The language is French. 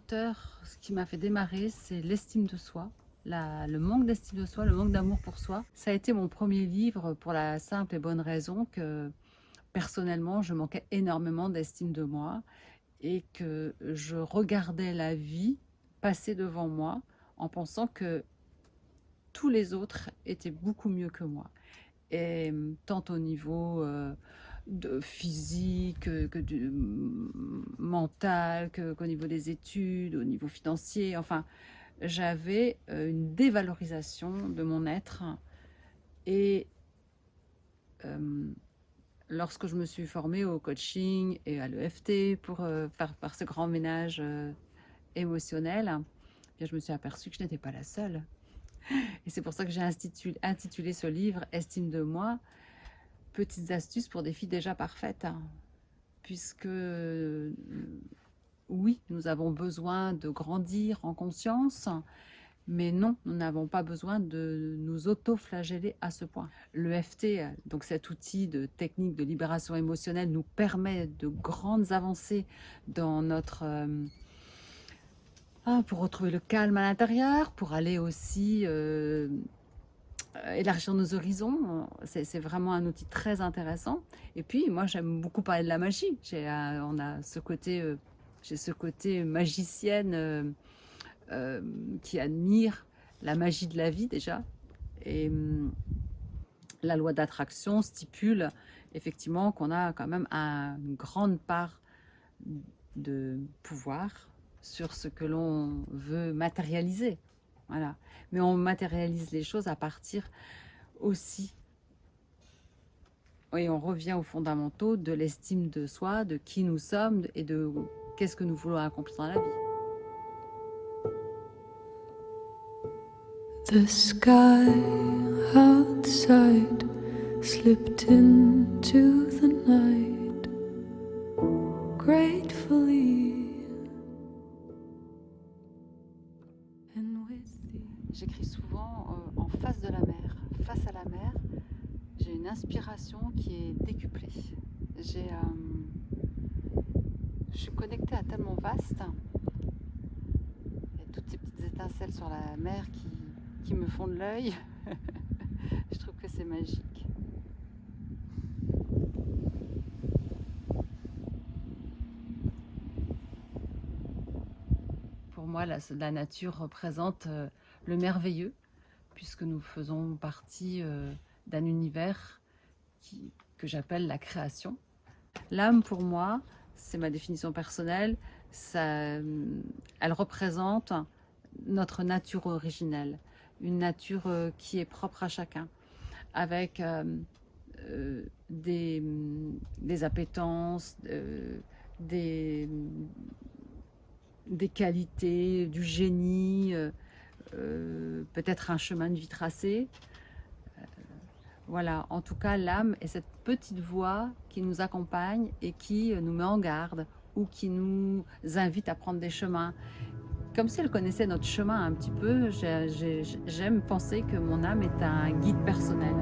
moteur, ce qui m'a fait démarrer, c'est l'estime de soi, le manque d'estime de soi, le manque d'amour pour soi. Ça a été mon premier livre pour la simple et bonne raison que personnellement, je manquais énormément d'estime de moi et que je regardais la vie passer devant moi en pensant que tous les autres étaient beaucoup mieux que moi. Et tant au niveau de physique que du mental, qu'au niveau des études, au niveau financier. Enfin, j'avais une dévalorisation de mon être. Et lorsque je me suis formée au coaching et à l'EFT pour faire ce grand ménage émotionnel, eh bien, je me suis aperçue que je n'étais pas la seule. Et c'est pour ça que j'ai intitulé ce livre « Estime de moi », petites astuces pour des filles déjà parfaites, hein. Puisque oui, nous avons besoin de grandir en conscience, mais non, nous n'avons pas besoin de nous auto-flageller à ce point. L'EFT, donc cet outil de technique de libération émotionnelle, nous permet de grandes avancées dans notre... pour retrouver le calme à l'intérieur, pour aller aussi élargir nos horizons. C'est vraiment un outil très intéressant. Et puis, moi, j'aime beaucoup parler de la magie. J'ai ce côté magicienne qui admire la magie de la vie déjà. Et la loi d'attraction stipule effectivement qu'on a quand même une grande part de pouvoir sur ce que l'on veut matérialiser. Voilà. Mais on matérialise les choses à partir aussi, et on revient aux fondamentaux de l'estime de soi, de qui nous sommes et de qu'est-ce que nous voulons accomplir dans la vie. The sky outside slipped into the night gratefully. J'écris souvent en face de la mer. Face à la mer, j'ai une inspiration qui est décuplée. Je suis connectée à tellement vaste. Il y a toutes ces petites étincelles sur la mer qui me font de l'œil. Je trouve que c'est magique. Pour moi, la nature représente le merveilleux, puisque nous faisons partie d'un univers que j'appelle la création. L'âme, pour moi, c'est ma définition personnelle, elle représente notre nature originelle, une nature qui est propre à chacun, avec des appétences, des qualités, du génie, peut-être un chemin de vie tracé. Voilà, en tout cas, l'âme est cette petite voix qui nous accompagne et qui nous met en garde ou qui nous invite à prendre des chemins. Comme si elle connaissait notre chemin un petit peu, j'aime penser que mon âme est un guide personnel.